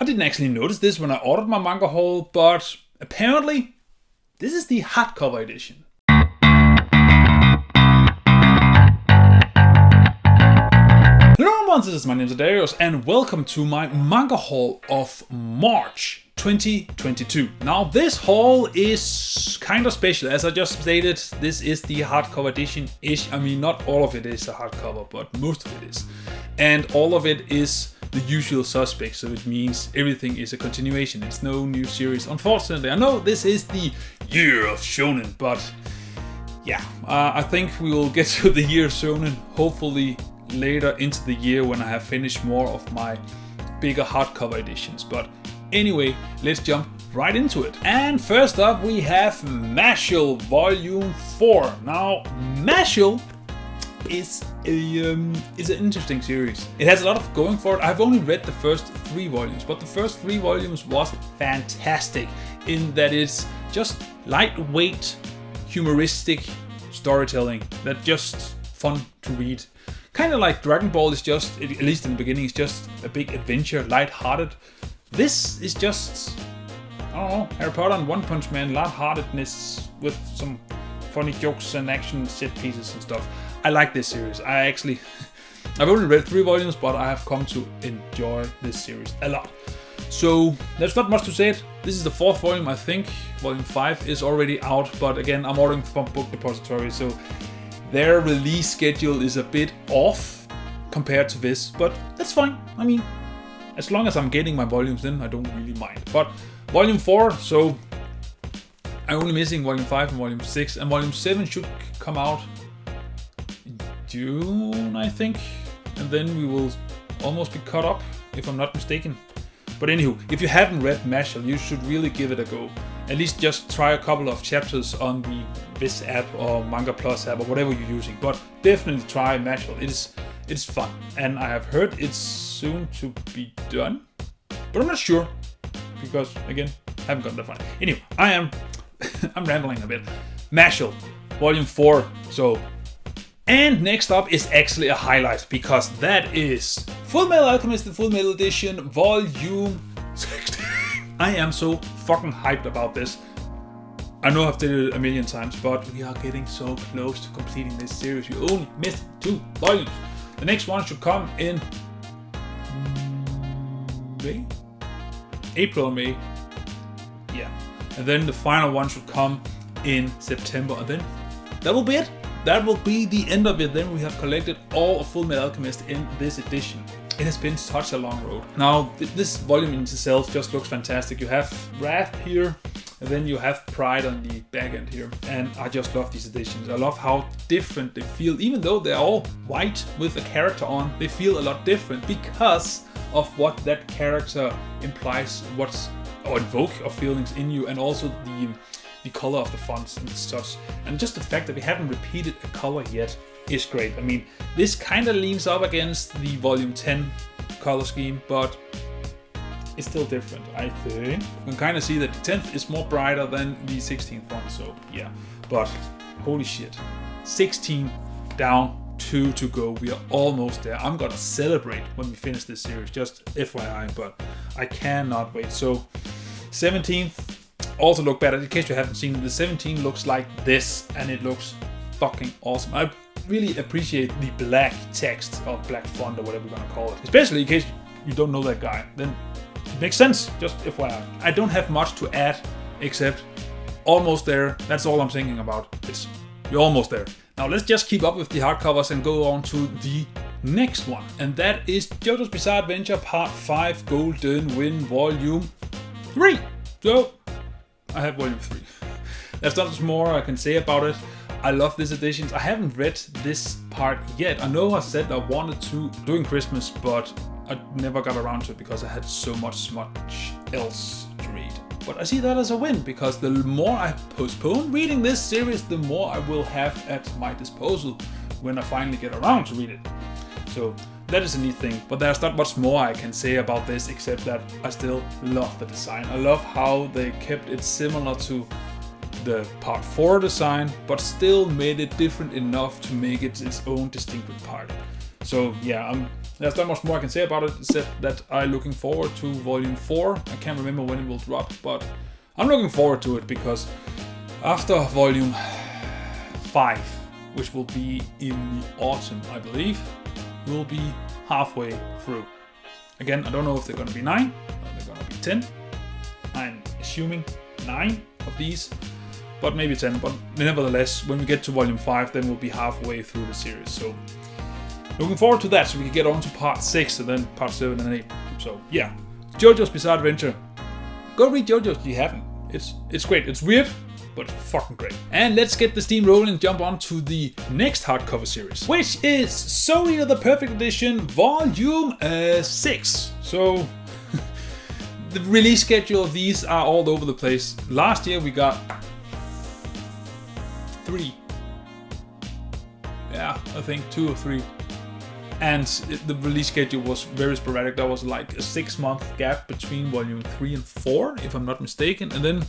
I didn't actually notice this when I ordered my manga haul, but apparently this is the hardcover edition. Hello monsters, my name is Daidarius and welcome to my manga haul of March 2022. Now this haul is kind of special, as I just stated. This is the hardcover edition-ish. I mean, not all of it is a hardcover, but most of it is. And all of it is the usual suspects, so it means everything is a continuation. It's no new series, unfortunately. I know this is the year of shonen, but yeah, I think we will get to the year of shonen hopefully later into the year when I have finished more of my bigger hardcover editions. But anyway, let's jump right into it. And first up we have Mashle Volume 4. Now Mashle is an interesting series. It has a lot of going for it. I've only read the first 3 volumes, but the first 3 volumes was fantastic in that it's just lightweight, humoristic storytelling that just fun to read. Kind of like Dragon Ball is just, at least in the beginning, is just a big adventure, light-hearted. This is just, I don't know, Harry Potter and One Punch Man, light-heartedness with some funny jokes and action set pieces and stuff. I like this series. I've only read 3 volumes, but I have come to enjoy this series a lot. So there's not much to say. This is the 4th volume, I think. Volume 5 is already out, but again, I'm ordering from Book Depository, so their release schedule is a bit off compared to this, but that's fine. I mean, as long as I'm getting my volumes, then I don't really mind. But Volume 4, so I'm only missing Volume 5 and Volume 6, and Volume 7 should come out in June, I think, and then we will almost be caught up, if I'm not mistaken. But anywho, if you haven't read Mashle, you should really give it a go. At least just try a couple of chapters on the Viz app or Manga Plus app or whatever you're using. But definitely try Mashle. It's fun, and I have heard it's soon to be done, but I'm not sure because again, I haven't gotten that far. Anyway, I'm rambling a bit. Mashle, Volume 4. So, and next up is actually a highlight because that is Fullmetal Alchemist: The Fullmetal Edition, Volume 16. I am so fucking hyped about this. I know I've did it a million times, but we are getting so close to completing this series. We only missed 2 volumes. The next one should come in May? April or May. Yeah. And then the final one should come in September. And then that will be it. That will be the end of it. Then we have collected all of Fullmetal Alchemist in this edition. It has been such a long road. Now, this volume in itself just looks fantastic. You have Wrath here, and then you have Pride on the back end here. And I just love these editions. I love how different they feel. Even though they're all white with a character on, they feel a lot different because of what that character implies, or invoke of feelings in you, and also the color of the fonts and such. And just the fact that we haven't repeated a color yet is great. I mean, this kind of leans up against the Volume 10 color scheme, but it's still different, I think. You can kind of see that the 10th is more brighter than the 16th one, so yeah. But holy shit, 16 down, 2 to go. We are almost there. I'm gonna celebrate when we finish this series, just FYI, but I cannot wait. So 17th also look better. In case you haven't seen it, the 17 looks like this, and it looks fucking awesome. I really appreciate the black text or black font or whatever we're gonna call it. Especially in case you don't know that guy, then it makes sense, just FYI. I don't have much to add except almost there. That's all I'm thinking about. You're almost there. Now let's just keep up with the hardcovers and go on to the next one. And that is Jojo's Bizarre Adventure Part 5 Golden Wind Volume 3. So I have Volume 3. There's not much more I can say about it. I love this edition. I haven't read this part yet. I know I said I wanted to during Christmas, but I never got around to it because I had so much else to read. But I see that as a win, because the more I postpone reading this series, the more I will have at my disposal when I finally get around to read it. So that is a neat thing, but there's not much more I can say about this except that I still love the design. I love how they kept it similar to the Part 4 design, but still made it different enough to make it its own distinctive part. So yeah, there's not much more I can say about it, except that I'm looking forward to volume 4. I can't remember when it will drop, but I'm looking forward to it because after volume 5, which will be in the autumn, I believe, we'll be halfway through. Again, I don't know if they're going to be 9 or they're going to be 10. I'm assuming 9 of these, but maybe 10. But nevertheless, when we get to volume 5, then we'll be halfway through the series. So looking forward to that, so we can get on to part 6 and then part 7 and 8. So yeah, Jojo's Bizarre Adventure. Go read Jojo's if you haven't. It's great. It's weird, but fucking great. And let's get the steam rolling and jump on to the next hardcover series, which is Soul Eater the Perfect Edition Volume 6. So the release schedule of these are all over the place. Last year we got 3. Yeah, I think 2 or 3. And the release schedule was very sporadic. There was like a 6-month gap between volume 3 and 4, if I'm not mistaken. And then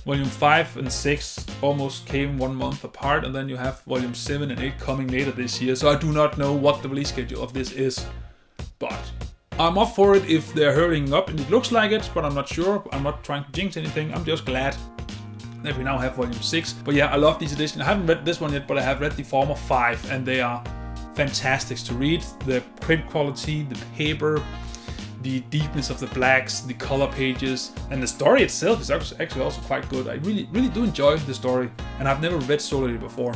volume 5 and 6 almost came 1 month apart. And then you have volume 7 and 8 coming later this year. So I do not know what the release schedule of this is. But I'm up for it if they're hurrying up. And it looks like it, but I'm not sure. I'm not trying to jinx anything. I'm just glad that we now have volume 6. But yeah, I love these editions. I haven't read this one yet, but I have read the former 5. And they are fantastic to read. The print quality, the paper, the deepness of the blacks, the color pages, and the story itself is actually also quite good. I really do enjoy the story, and I've never read Soul Eater before.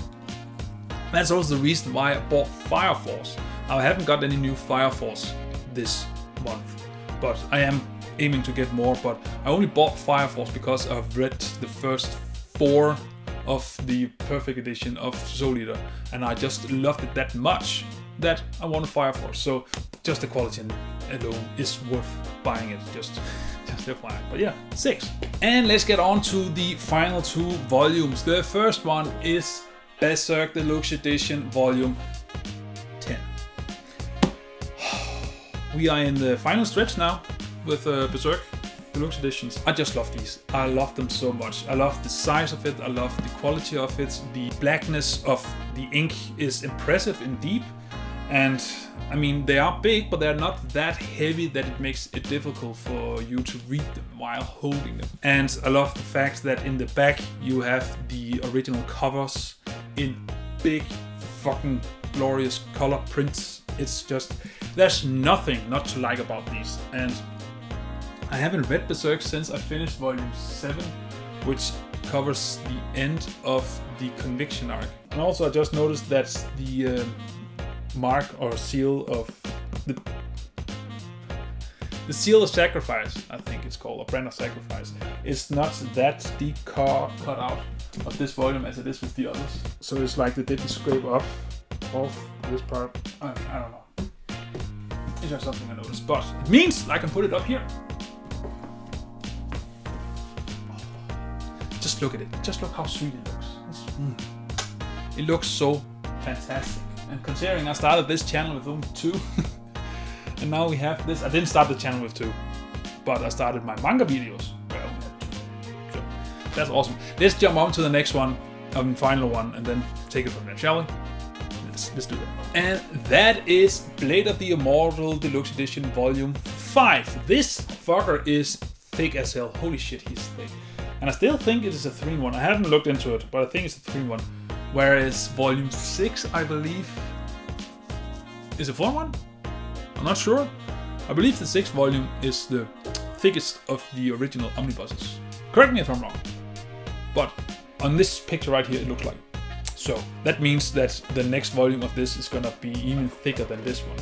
That's also the reason why I bought Fire Force. I haven't got any new Fire Force this month, but I am aiming to get more. But I only bought Fire Force because I've read the first 4 of the perfect edition of Soul Eater, and I just loved it that much that I wanted Fire Force. So just the quality alone is worth buying it. Just FYI. But yeah, 6. And let's get on to the final 2 volumes. The first one is Berserk Deluxe Edition Volume 10. We are in the final stretch now with Berserk Deluxe editions. I just love these. I love them so much. I love the size of it. I love the quality of it. The blackness of the ink is impressive and deep. And I mean, they are big, but they're not that heavy that it makes it difficult for you to read them while holding them. And I love the fact that in the back you have the original covers in big fucking glorious color prints. It's just, there's nothing not to like about these. And I haven't read Berserk since I finished volume 7, which covers the end of the Conviction arc. And also I just noticed that the mark or seal of the seal of sacrifice, I think it's called, or brand of sacrifice, is not that deep cut out of this volume as it is with the others. So it's like they didn't scrape off this part. I don't know. It's just something I noticed, but it means I can put it up here. Just look at it. Just look how sweet it looks. It looks so fantastic. And considering I started this channel with only 2, and now we have this. I didn't start the channel with 2, but I started my manga videos where I only had 2. So that's awesome. Let's jump on to the next one, final one, and then take it from there, shall we? Let's do that. And that is Blade of the Immortal Deluxe Edition Volume 5. This fucker is thick as hell. Holy shit, he's thick. And I still think it is a 3-in-1. I haven't looked into it, but I think it's a 3-in-1. Whereas Volume 6, I believe, is a 4-in-1? I'm not sure. I believe the 6th volume is the thickest of the original omnibuses. Correct me if I'm wrong. But on this picture right here, it looks like it. So that means that the next volume of this is gonna be even thicker than this one.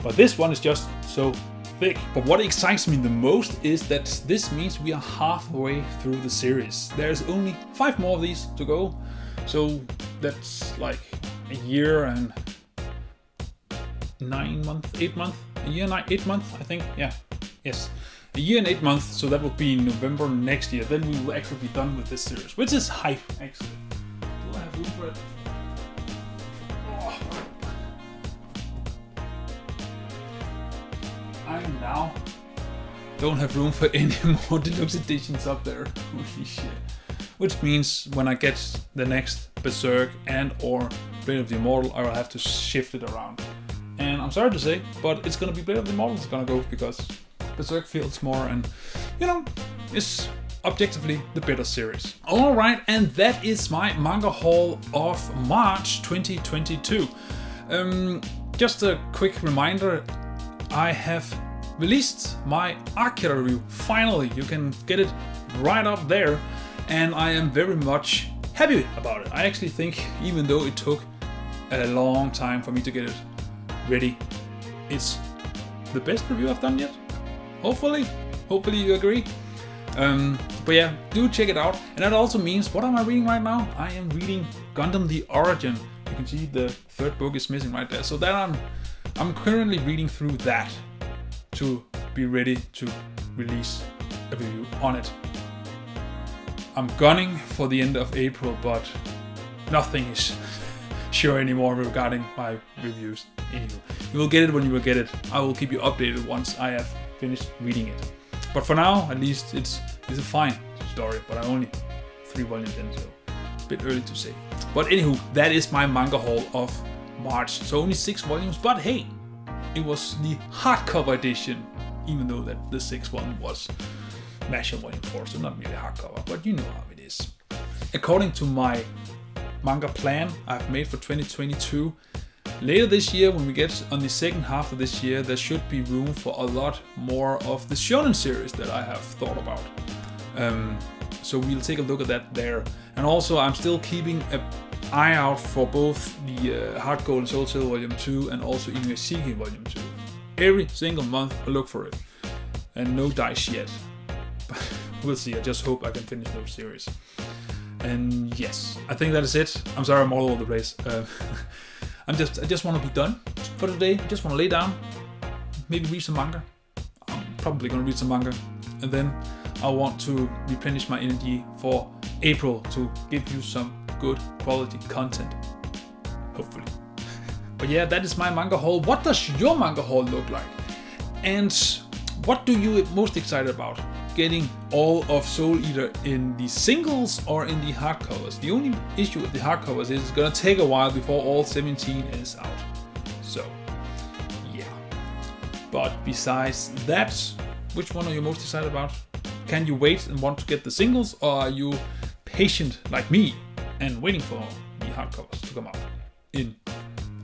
But this one is just so thick. But what excites me the most is that this means we are halfway through the series. There's only 5 more of these to go. So that's like a year and 9 months, 8 months, a year and 8 months, I think. Yeah, yes, a year and 8 months. So that will be in November next year. Then we will actually be done with this series, which is hype actually. Do I have room for it? Oh. I now don't have room for any more deluxe editions up there. Holy shit. Which means when I get the next Berserk and or Blade of the Immortal, I will have to shift it around And I'm sorry to say, but it's gonna be better than Immortal is gonna go, because Berserk feels more, and you know, it's objectively the better series. Alright, and that is my manga haul of March 2022. Just a quick reminder, I have released my Akira review. Finally, you can get it right up there, and I am very much happy about it. I actually think, even though it took a long time for me to get it ready, it's the best review I've done yet. Hopefully you agree. But yeah, do check it out. And that also means, what am I reading right now? I am reading Gundam The Origin. You can see the third book is missing right there. So that I'm currently reading through that to be ready to release a review on it. I'm gunning for the end of April, but nothing is sure anymore regarding my reviews. Anyway, you will get it when you will get it. I will keep you updated once I have finished reading it. But for now, at least it's a fine story, but I'm only 3 volumes in, so a bit early to say. But anywho, that is my manga haul of March. So only 6 volumes, but hey, it was the hardcover edition, even though that the 6th one was Mashle Volume 4, so not really hardcover, but you know how it is. According to my manga plan I've made for 2022, later this year, when we get on the second half of this year, there should be room for a lot more of the shonen series that I have thought about. So we'll take a look at that there. And also, I'm still keeping an eye out for both the Heart Gold and Soul Silver Volume 2 and also Inuyashiki Volume 2. Every single month I look for it. And no dice yet. But we'll see. I just hope I can finish those series. And yes, I think that is it. I'm sorry I'm all over the place. I just want to be done for today. I just want to lay down, maybe read some manga. I'm probably going to read some manga. And then I want to replenish my energy for April to give you some good quality content. Hopefully. But yeah, that is my manga haul. What does your manga haul look like? And what do you most excited about? Getting all of Soul Eater in the singles or in the hardcovers? The only issue with the hardcovers is it's gonna take a while before all 17 is out. So, yeah. But besides that, which one are you most excited about? Can you wait and want to get the singles, or are you patient like me and waiting for the hardcovers to come out in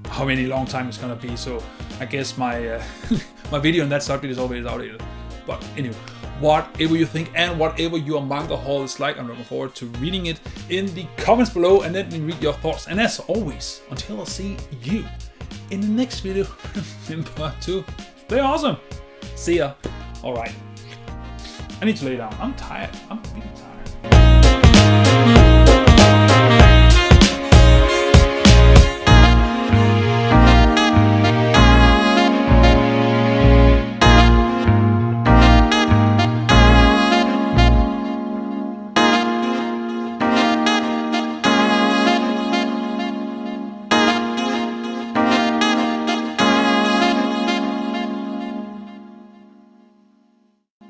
how many long time it's gonna be? So I guess my my video on that subject is always outdated. But anyway, whatever you think and whatever your manga haul is like, I'm looking forward to reading it in the comments below, and let me read your thoughts. And as always, until I see you in the next video, remember to stay awesome. See ya. Alright. I need to lay down. I'm tired. I'm really tired.